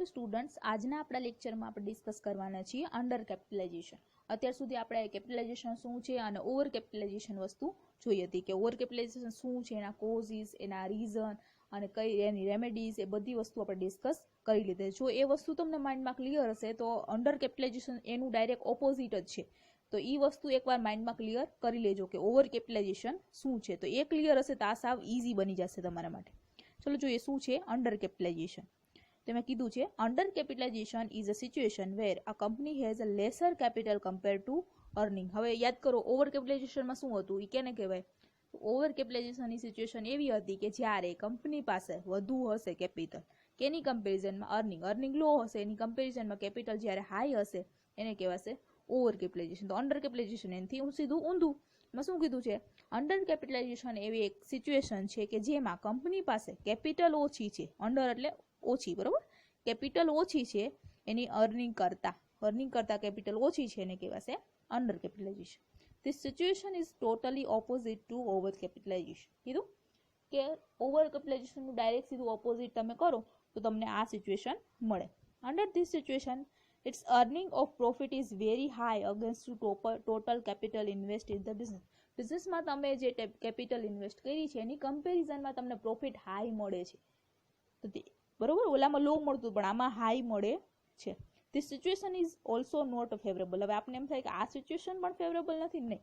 Students, આજના આપણા લેક્ચરમાં આપણે ડિસ્કસ કરવાના છીએ અંડર કેપિટલાઇઝેશન. અત્યાર સુધી આપણે કેપિટલાઇઝેશન શું છે અને ઓવર કેપિટલાઇઝેશન વસ્તુ જોઈ હતી કે ઓવર કેપિટલાઇઝેશન શું છે, એના કોઝિસ, એના રીઝન અને કઈ એની રેમેડીઝ, એ બધી વસ્તુ આપણે ડિસ્કસ કરી લીધી. જો એ વસ્તુ તમને માઇન્ડમાં ક્લિયર હશે તો અંડર કેપિટલાઇઝેશન એનું ડાયરેક્ટ ઓપોઝિટ જ છે. તો એ વસ્તુ એકવાર માઇન્ડમાં ક્લિયર કરી લેજો કે ઓવર કેપિટલાઇઝેશન શું છે. તો એ ક્લિયર હશે તો આ સાવ ઇઝી બની જશે તમારા માટે. ચલો જોઈએ શું છે અંડર કેપિટલાઇઝેશન. તેમાં કીધું છે under capitalisation is a situation where a company has a lesser capital compare to earning. હવે યાદ કરો ઓવર કેપિટલાઇઝેશનમાં શું હતું, એ કેને કહેવાય? ઓવર કેપિટલાઇઝેશનની સિચ્યુએશન એવી હતી કે જ્યારે કંપની પાસે વધુ હશે કેપિટલ, કેની કમ્પેરિઝનમાં? અર્નિંગ લો હશે એની કમ્પેરિઝનમાં કેપિટલ જ્યારે હાઈ હશે એને કહેવાશે ઓવર કેપિટલાઇઝેશન. તો અંડર કેપિટલાઇઝેશન એનાથી સીધું ઊંધું. એમાં શું કીધું છે? અંડર કેપિટલાઇઝેશન એવી એક સિચ્યુએશન છે કે જેમાં કંપની પાસે કેપિટલ ઓછી છે, અંડર એટલે ઓછી, બરોબર? કેપિટલ ઓછી છે એની અર્નિંગ કરતા કેપિટલ ઓછી છે એને કહેવાશે under capitalisation. This situation is totally opposite two over capitalisation. કીધું કે ઓવર કેપિટલાઇઝેશનનું ડાયરેક્ટ સીધું ઓપોઝિટ તમે કરો તો તમને આ સિચ્યુએશન મળે. Under this situation its earning of profit is very high against to total capital invest in the business. બિઝનેસમાં તમે જે કેપિટલ ઇન્વેસ્ટ કરી છે એની કમ્પેરિઝનમાં તમને પ્રોફિટ હાઈ મળે છે. તો બરોબર, ઓલામાં લો મળતું પણ આમાં હાઈ મળે છે. This situation is also not favourable. હવે આપણે એમ થાય કે આ સિચ્યુએશન પણ ફેવરેબલ નથી. નહીં,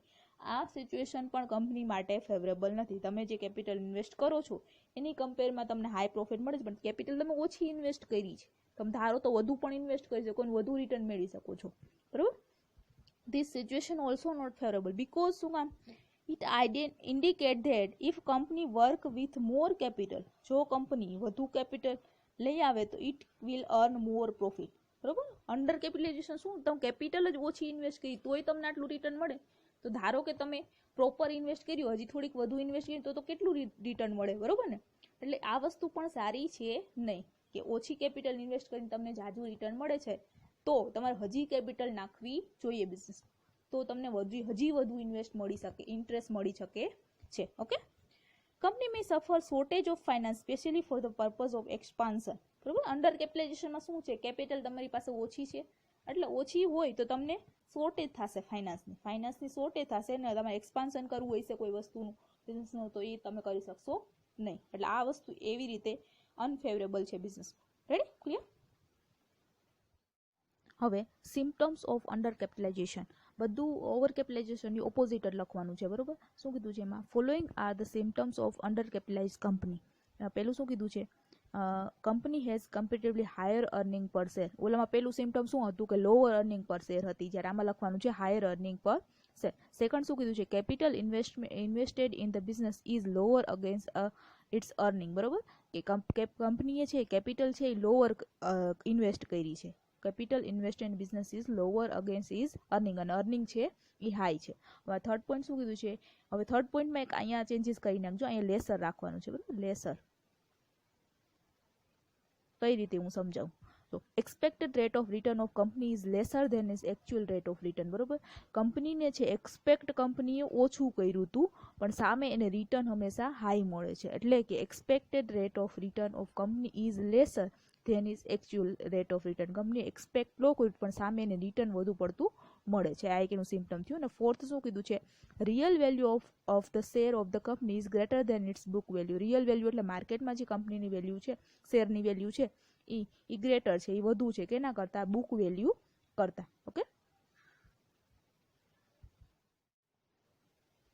આ સિચ્યુએશન પણ કંપની માટે ફેવરેબલ નથી. તમે જે કેપિટલ ઇન્વેસ્ટ કરો છો એની કમ્પેરમાં તમને હાઈ પ્રોફિટ મળે છે પણ કેપિટલ તમે ઓછી ઇન્વેસ્ટ કરી છે. તમે ધારો તો વધુ પણ ઇન્વેસ્ટ કરી શકો અને વધુ રિટર્ન મેળવી શકો છો, બરોબર? This situation also not favourable because શું કામ? It indicate that if company work with more capital, જો કંપની વધુ કેપિટલ લઈ આવે તો it will earn more profit, બરોબર? અંડર કેપિટલાઇઝેશન શું? તમે કેપિટલ જ ઓછી ઇન્વેસ્ટ કરી તોય તમને આટલું રિટર્ન મળે. તો ધારો કે તમે પ્રોપર ઇન્વેસ્ટ કર્યું, હજી થોડીક વધુ ઇન્વેસ્ટ કરી તો કેટલું રિટર્ન મળે, બરોબર ને? એટલે આ વસ્તુ પણ સારી છે નહીં કે ઓછી કેપિટલ ઇન્વેસ્ટ કરીને તમને જાજુ રિટર્ન મળે છે તો તમારે હજી કેપિટલ નાખવી જોઈએ બિઝનેસ, તો તમને હજી વધુ ઇન્ટરેસ્ટ મળી શકે છે. ઓકે, કંપની મે સફર shortage of finance specially for the purpose of expansion, બરોબર? અંડર કેપિટલાઇઝેશનમાં શું છે? કેપિટલ તમારી પાસે ઓછી છે એટલે ઓછી હોય તો તમને શોર્ટેજ થશે ફાઇનાન્સની શોર્ટેજ થશે ને તમારે એક્સપાન્શન કરવું હોય છે કોઈ વસ્તુનું બિઝનેસનું તો એ તમે કરી શકશો નહીં. એટલે આ વસ્તુ એવી રીતે અનફેવરેબલ છે બિઝનેસ. રેડી? ક્લિયર? હવે સિમ્પટમ્સ ઓફ અંડર કેપિટલાઇઝેશન. બધું ઓવર કેપિટલાઇઝેશનની ઓપોઝિટ જ લખવાનું છે, બરોબર? શું કીધું છે એમાં? Following are the symptoms of under capitalise company. પેલું શું કીધું છે? Company has comparatively higher earning per share. ઓલામાં પેલું સિમ્પટમ શું હતું કે લોઅર અર્નિંગ પર શેર હતી, જ્યારે આમાં લખવાનું છે higher earning per share. Second શું કીધું છે? Capital invested in the business is lower against its earning, બરોબર? કે કંપનીએ છે કેપિટલ છે એ લોઅર ઇન્વેસ્ટ કરી છે. Capital invest in business is lower against is earning, અને અર્નિંગ છે એ હાઈ છે. હવે થર્ડ પોઈન્ટ શું કીધું છે? હવે થર્ડ પોઈન્ટમાં એક અહીંયા ચેન્જીસ કરી નાખજો, અહીંયા લેસર રાખવાનું છે, બરોબર? લેસર કઈ રીતે હું સમજાવું તો expected rate of return of company is lesser than is actual rate of return, બરોબર? કંપનીને છે કંપનીએ ઓછું કર્યું હતું પણ સામે એને રિટર્ન હંમેશા હાઈ મળે છે. એટલે કે expected rate of return of company is lesser than is actual rate of return. Company expect low કર્યું પણ સામે એને રિટર્ન વધુ પડતું મળે છે. આ એક એનું સિમ્પટમ થયું. અને ફોર્થ શું કીધું છે? Real value of the share of the company is greater than its book value. Real value એટલે માર્કેટમાં જે કંપનીની વેલ્યુ છે, શેરની વેલ્યુ છે એ ગ્રેટર છે, એ વધુ છે કેના કરતા? બુક વેલ્યુ કરતા. Okay,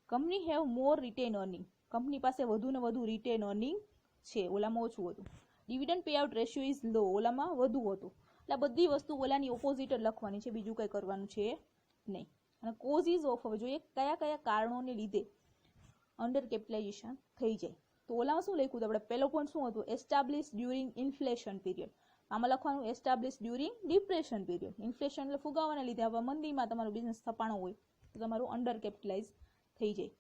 company have more written earning. Company પાસે વધુ ને વધુ રિટેન અર્નિંગ છે, ઓલામાં ઓછું હતું. Dividend pay out ratio is લો, ઓલામાં વધુ હતું. એટલે બધી વસ્તુ ઓલાની ઓપોઝિટ જ લખવાની છે, બીજું કંઈ કરવાનું છે નહીં. અને કોઝિસ ઓફ, હવે જોઈએ કયા કયા કારણોને લીધે અંડર કેપિટલાઇઝેશન થઈ જાય. તો ઓલામાં શું લખ્યું હતું આપણે? પહેલો પોઈન્ટ શું હતું? Establish during inflation period. આમાં લખવાનું establish during depression period. Inflation એટલે ફુગાવાના લીધે, હવે મંદીમાં તમારું બિઝનેસ થપાણો હોય તો તમારું અંડર કેપિટલાઇઝ થઈ જાય.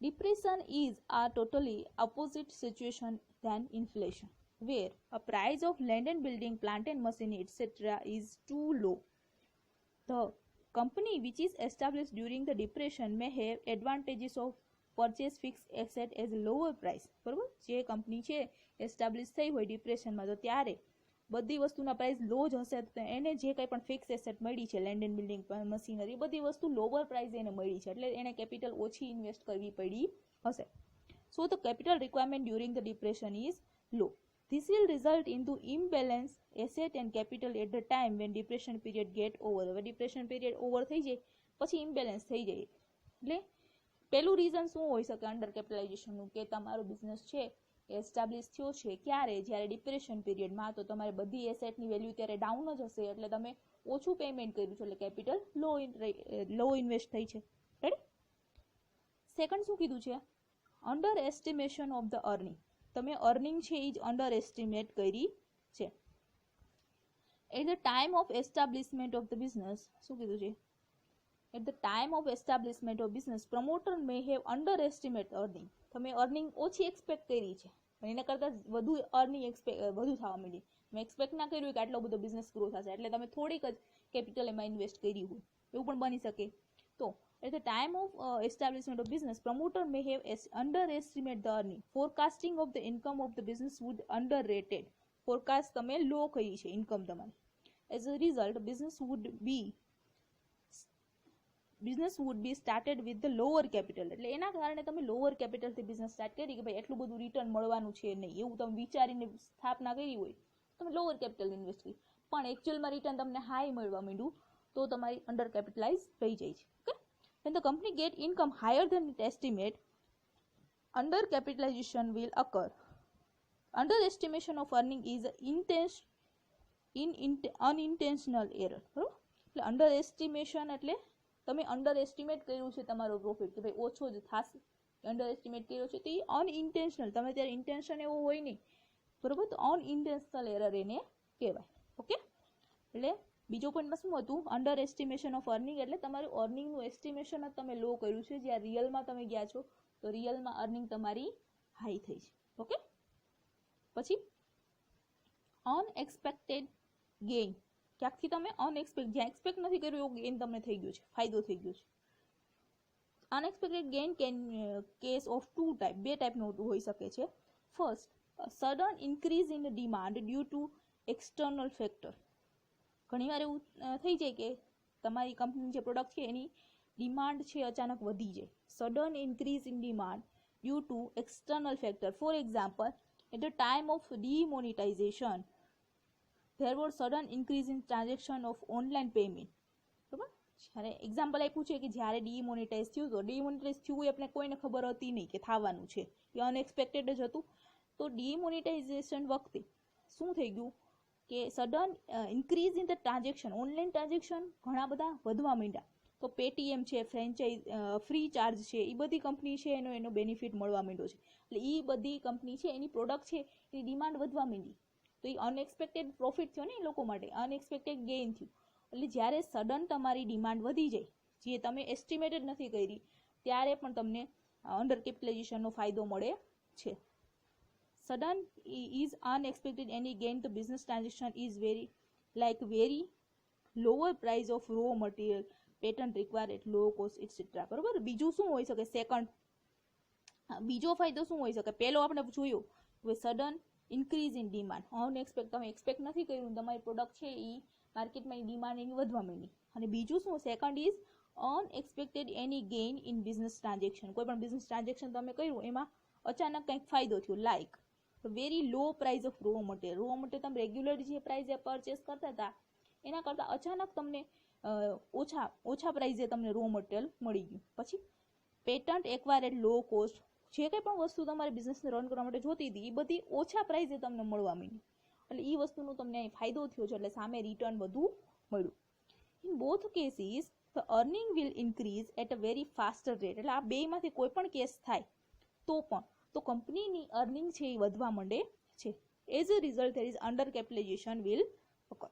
Depression is a totally opposite situation than inflation, where a price of land and building, plant and machinery, etc. is too low. The company which is established during the depression may have advantages of purchase fixed asset as lower price, બરોબર? જે company છે establish થઈ હોય ડિપ્રેશનમાં તો ત્યારે બધી વસ્તુના પ્રાઇસ લો જ હશે તો એને જે કંઈ પણ ફિક્સ એસેટ મળી છે, લેન્ડ એન્ડ બિલ્ડિંગ, મશીનરી, બધી વસ્તુ લોવર પ્રાઇસ એને મળી છે, એટલે એને કેપિટલ ઓછી ઇન્વેસ્ટ કરવી પડી હશે. So the capital requirement during the depression is low. This will result into imbalance asset and capital at the time when depression period get over. હવે depression period over થઈ જાય પછી imbalance થઈ જાય. એટલે પહેલું રીઝન શું હોઈ શકે અંડર કેપિટલાઇઝેશનનું, કે તમારો બિઝનેસ છે એસ્ટાબ્લિશ થયો છે ક્યારે, જ્યારે ડિપ્રેશન પીરિયડમાં, તો તમારે બધી એસેટની વેલ્યુ ત્યારે ડાઉન જ હશે, એટલે તમે ઓછું પેમેન્ટ કર્યું છે, એટલે કેપિટલ લો ઇન્વેસ્ટ થઈ છે. રેડી? સેકન્ડ શું કીધું છે? Under estimation of the earning. તમે અર્નિંગ છે એ જ અંડર એસ્ટિમેટ કરી છે. At the time of establishment of the business, શું કીધું છે? At the time of establishment of business, promoter may have underestimate earning. તમે અર્નિંગ ઓછી એક્સપેક્ટ કરી છે, એના કરતાં વધુ અર્નિંગ વધુ થવા માંડી. મેં એક્સપેક્ટ ના કર્યું કે આટલો બધો બિઝનેસ ગ્રો થશે, એટલે તમે થોડીક જ કેપિટલ એમાં ઇન્વેસ્ટ કરી હોય, એવું પણ બની શકે. તો at the time of establishment of business, promoter may have underestimate the earning. Forecasting of the income of the business would underrated. Forecast તમે લો કરી છે ઇન્કમ તમારી. As a result, business would be started with the lower capital. એટલે એના કારણે તમે lower કેપિટલથી business start કરી કે ભાઈ એટલું બધું રિટર્ન મળવાનું છે નહીં, એવું તમે વિચારીને સ્થાપના કરી હોય, તમે લોઅર કેપિટલ ઇન્વેસ્ટ કરી, પણ એકચ્યુઅલમાં રિટર્ન તમને હાઈ મળવા માંડ્યું, તો તમારી અંડર કેપિટલાઇઝ થઈ જાય છે. Okay, when the company get income higher than its estimate, under capitalization will occur. Underestimation of earning is unintentional error. બરોબર? એટલે અંડર એસ્ટિમેશન એટલે તમે અંડર એસ્ટિમેટ કર્યું છે તમારો પ્રોફિટ, કે ભાઈ ઓછો જ થશે, અંડર એસ્ટિમેટ કર્યો છે, તો એ અનઇન્ટેન્શનલ, તમે ત્યારે ઇન્ટેન્શન એવું હોય નહીં, બરોબર? તો અનઇન્ટેન્શનલ એરર એને કહેવાય. ઓકે, એટલે બીજો પોઈન્ટમાં શું હતું? અંડર એસ્ટિમેશન ઓફ અર્નિંગ, એટલે તમારું અર્નિંગનું એસ્ટિમેશન જ તમે લો કર્યું છે, જ્યાં રિયલમાં તમે ગયા છો તો રિયલમાં અર્નિંગ તમારી હાઈ થઈ છે. ઓકે, પછી અનએક્સપેક્ટેડ ગેઇન, ક્યાંકથી તમે જ્યાં એક્સપેક્ટ નથી કર્યું એવું ગેઇન તમને થઈ ગયું છે, ફાયદો થઈ ગયો છે. અનએક્સપેક્ટેડ ગેઇન કેસ ઓફ બે ટાઈપનું હોઈ શકે છે. First, sudden increase in demand due to external factor. ઘણીવાર એવું થઈ જાય કે તમારી કંપની જે પ્રોડક્ટ છે એની ડિમાન્ડ છે અચાનક વધી જાય. Sudden increase in demand due to external factor. For example, at the time of demonetisation there was sudden increase in transaction of online payment. બરાબર? જ્યારે એક્ઝામ્પલ આપ્યું છે કે જ્યારે ડીમોનેટાઇઝ થયું, તો ડીમોનેટાઇઝ થયું એ આપણે કોઈને ખબર હતી નહીં કે થવાનું છે, એ અનએક્સપેક્ટેડ જ હતું. તો ડીમોનેટાઇઝેશન વખતે શું થઈ ગયું કે sudden increase in the transaction, online transaction ઘણા બધા વધવા માંડ્યા. તો પેટીએમ છે, ફ્રી ચાર્જ છે, એ બધી કંપની છે એનો બેનિફિટ મળવા માંડ્યો છે. એટલે એ બધી કંપની છે એની પ્રોડક્ટ છે એની ડિમાન્ડ વધવા માંડી, તો એ અનએક્સપેક્ટેડ પ્રોફિટ થયો ને એ લોકો માટે, અનએક્સપેક્ટેડ ગેઇન થયું. એટલે જ્યારે સડન તમારી ડિમાન્ડ વધી જાય, જે તમે એસ્ટિમેટેડ નથી કરી, ત્યારે પણ તમને અંડર કેપિટલાઇઝેશનનો ફાયદો મળે છે. Sudden is unexpected any gain, તો business transaction is very lower price of raw material, patent require at low cost etcetera. બરોબર? બીજું શું હોઈ શકે? સેકન્ડ, બીજો ફાયદો શું હોઈ શકે? પહેલો આપણે જોયું સડન ઇન્ક્રીઝ ઇન ડિમાન્ડ, તમે એક્સપેક્ટ નથી કર્યું, તમારી પ્રોડક્ટ છે એ માર્કેટમાં એની ડિમાન્ડ એની વધવા માંડી. અને બીજું શું? Second is unexpected any gain in business transaction. કોઈ પણ બિઝનેસ ટ્રાન્ઝેક્શન તમે કર્યું એમાં અચાનક કંઈક ફાયદો થયો, like very law price of raw material. Raw material તમે રેગ્યુલર જે પ્રાઇસે પરચેસ કરતા હતા એના કરતાં અચાનક તમને ઓછા પ્રાઇસે તમને રો મટીરિયલ મળી ગયું. પછી patent acquire at low cost, જે કંઈ પણ વસ્તુ તમારે બિઝનેસને રન કરવા માટે જોતી હતી એ બધી ઓછા પ્રાઇસે તમને મળવા માંડી, એટલે એ વસ્તુનો તમને ફાયદો થયો છે, એટલે સામે રિટર્ન વધુ મળ્યું. In both cases the earning will increase at a very faster rate. એટલે આ બેમાંથી કોઈ પણ કેસ થાય તો કંપનીની અર્નિંગ છે એ વધવા માંડે છે. As a result there is under capitalisation will occur.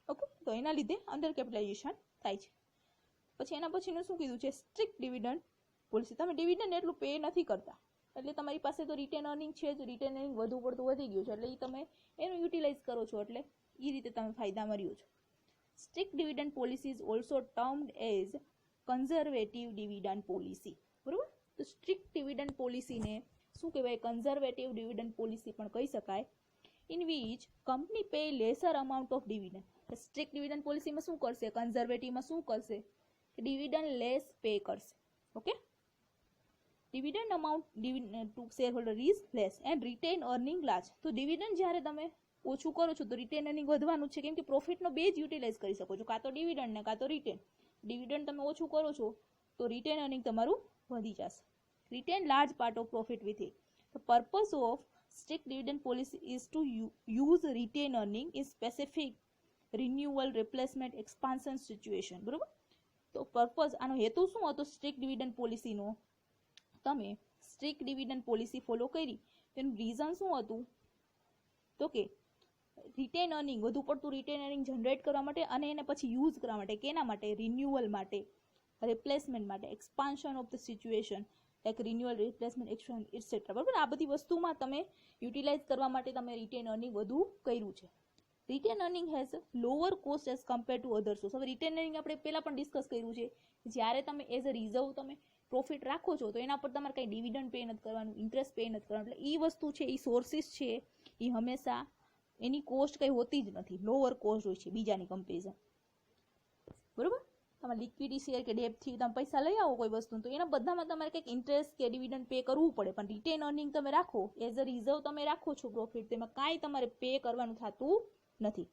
Okay, તો એના લીધે અંડર કેપિટલાઇઝેશન થાય છે. પછી એના પછીનું શું કીધું છે? Strict dividend policy. તમે ડિવિડન્ડ એટલું પે નથી કરતા, એટલે તમારી પાસે તો રિટેન અર્નિંગ છે જ, રિટેન અર્નિંગ વધુ પડતું વધી ગયું છે, એટલે એ તમે એનું યુટિલાઇઝ કરો છો, એટલે એ રીતે તમે ફાયદામાં રહ્યો છો. Strict dividend policy is also termed as conservative dividend policy. બરોબર? તો સ્ટ્રિક્ટ ડિવિડન્ડ પોલિસીને શું કહેવાય? કન્ઝર્વેટિવ ડિવિડન્ડ પોલિસી પણ કહી શકાય. In which company pay lesser amount of dividend. Strict dividend પોલિસીમાં શું કરશે, કન્ઝર્વેટિવમાં શું કરશે, ડિવિડન્ડ લેસ પે કરશે. Okay, dividend amount to shareholder is less and retain earning large. તો ડિવિડન્ડ જ્યારે તમે ઓછું કરો છો તો રિટેન અર્નિંગ વધવાનું છે, કેમ કે પ્રોફિટનો બે જ યુટિલાઇઝ કરી શકો છો, કાં તો ડિવિડન્ડ ને કાં તો રિટેન. ડિવિડન્ડ તમે ઓછું કરો છો તો રિટેન અર્નિંગ તમારું વધી જશે. Written large part of profit with it. The purpose of strict dividend policy is to use retain earning in specific renewal, replacement, expansion situation. બરોબર, તો પર્પઝ, આનો હેતુ શું હતો સ્ટ્રિક્ટ ડિવિડન્ડ પોલિસીનો? તમે સ્ટ્રિક્ટ ડિવિડન્ડ પોલિસી ફોલો કરી તેનું reason શું હતું? તો કે રિટેન અર્નિંગ, વધુ પડતું રિટેન અર્નિંગ જનરેટ કરવા માટે અને એને પછી યુઝ કરવા માટે. કેના માટે? રિન્યુઅલ માટે, રિપ્લેસમેન્ટ માટે, expansion of the situation like renewal, replacement, expansion etcetera. બરાબર, આ બધી વસ્તુમાં તમે યુટિલાઇઝ કરવા માટે તમે રિટેન અર્નિંગ વધુ કર્યું છે. Written earning has lower cost as compare to other source. હવે રિટેન અર્નિંગ આપણે પહેલા પણ ડિસ્કસ કર્યું છે, જ્યારે તમે એઝ અ રિઝર્વ તમે પ્રોફિટ રાખો છો તો એના પર તમારે કંઈ ડિવિડન્ડ પે નથી કરવાનું, ઇન્ટરેસ્ટ પે નથી કરવાનું. એટલે એ વસ્તુ છે, એ સોર્સિસ છે, એ હંમેશા એની કોસ્ટ કંઈ હોતી જ નથી, લોઅર કોસ્ટ હોય છે બીજાની કમ્પેરિઝન. બરોબર, તમે લિક્વિડિટી શેર કે ડેપથી તમે પૈસા લઈ આવો કોઈ વસ્તુ, તો એના બધામાં તમારે કંઈક ઇન્ટરેસ્ટ કે ડિવિડન્ડ પે કરવું પડે. પણ રિટેન અર્નિંગ તમે રાખો એઝ અ રિઝર્વ, તમે રાખો છો પ્રોફિટ, તેમાં કાંઈ તમારે પે કરવાનું થતું નથી.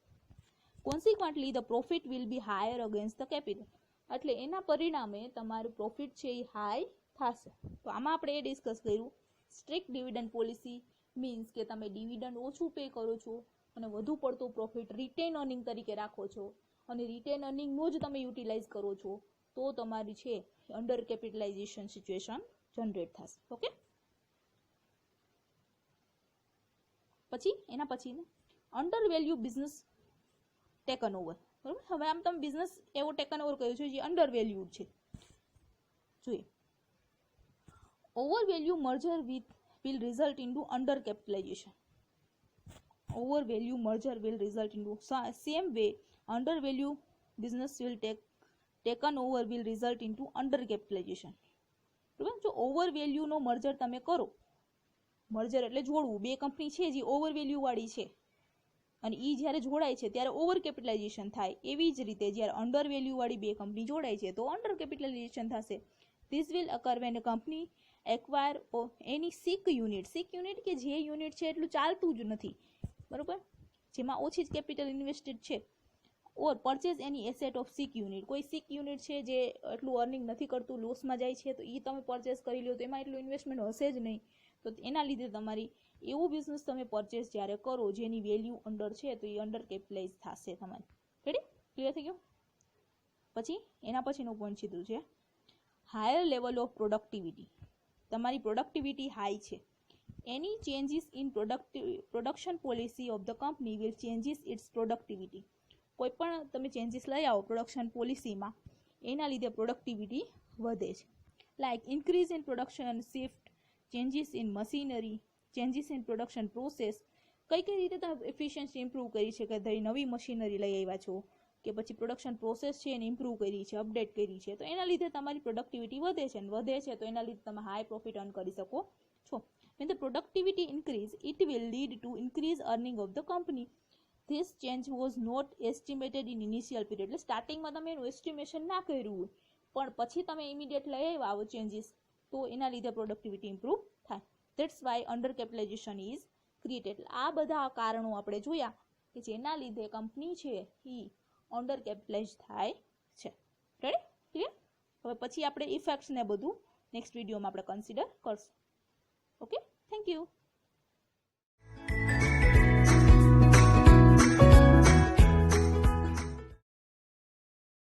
Consequently the profit will be higher against the capital. એટલે એના પરિણામે તમારું પ્રોફિટ છે એ હાઈ થશે. તો આમાં આપણે એ ડિસ્કસ કર્યું, સ્ટ્રિક્ટ ડિવિડન્ડ પોલિસી મીન્સ કે તમે ડિવિડન્ડ ઓછું પે કરો છો અને વધુ પડતું પ્રોફિટ રિટેન અર્નિંગ તરીકે રાખો છો અને રિટેન અર્નિંગનો જ તમે યુટિલાઇઝ કરો છો, તો તમારી છે અંડર કેપિટલાઇઝેશન સિચ્યુએશન જનરેટ થશે. ઓકે, પછી એના પછી under value business taken over. બરાબર, હવે આમ તમે બિઝનેસ એવો ટેકન ઓવર કર્યો છે જે અંડર વેલ્યુડ છે. જોઈએ, over value merger will result into under capitalization. Over value merger will result into same way under value business will taken over will result into under capitalization. બરાબર, જો over value નો merger તમે કરો, merger એટલે જોડવું, બે company છે જે over value વાળી છે અને ઈ જ્યારે જોડાય છે ત્યારે ઓવર કેપિટલાઇઝેશન થાય. એવી જ રીતે જ્યારે અંડર વેલ્યુ વાળી બે કંપની જોડાય છે તો અંડર કેપિટલાઇઝેશન થશે. This will occur when a company acquire any sick unit કે જે યુનિટ છે એટલું ચાલતું જ નથી, બરોબર, જેમાં ઓછી જ કેપિટલ ઇન્વેસ્ટેડ છે, or purchase any asset of sick unit. કોઈ સિક યુનિટ છે જે એટલું અર્નિંગ નથી કરતું, લોસમાં જાય છે, તો એ તમે પરચેઝ કરી લો તો એમાં એટલું ઇન્વેસ્ટમેન્ટ હશે જ નહીં. તો એના લીધે તમારી એવું બિઝનેસ તમે પરચેઝ જ્યારે કરો જેની વેલ્યુ અંડર છે તો એ અંડર કેપિટલાઇઝ થશે તમારી. રેડી, ક્લિયર થઈ ગયું? પછી એના પછીનો પોઈન્ટ સીધું છે હાયર લેવલ ઓફ પ્રોડક્ટિવિટી. તમારી પ્રોડક્ટિવિટી હાઈ છે. Any changes in production policy of the company will changes its productivity. કોઈ પણ તમે ચેન્જીસ લઈ આવો પ્રોડક્શન પોલિસીમાં, એના લીધે પ્રોડક્ટિવિટી વધે છે. Like increase in production shift, changes in machinery, changes in production process. કઈ રીતે તમે એફિશિયન્સી ઇમ્પ્રૂવ કરી છે કે નવી મશીનરી લઈ આવ્યા છો કે પછી પ્રોડક્શન પ્રોસેસ છે એને ઇમ્પ્રૂવ કરી છે, અપડેટ કરી છે, તો એના લીધે તમારી પ્રોડક્ટિવિટી વધે છે, અને વધે છે તો એના લીધે તમે હાઈ પ્રોફિટ અર્ન કરી શકો છો. When the productivity increase, it will lead to increased earning of the company. This change was not estimated in initial period. એટલે સ્ટાર્ટિંગમાં તમે એનું એસ્ટિમેશન ના કર્યું હોય પણ પછી તમે ઇમિડિયેટ લઈ આવ્યા આવો ચેન્જીસ, તો એના લીધે પ્રોડક્ટિવિટી ઇમ્પ્રૂવ થાય. That's why under capitalisation is created. આ બધા કારણો આપણે જોયા કે જેના લીધે કંપની છે એ અંડર કેપિટલાઇઝ થાય છે. Ready, clear? હવે પછી આપણે ઇફેક્ટ્સ ને બધું નેક્સ્ટ વિડીયોમાં આપણે કન્સિડર કરશું. Okay, thank you.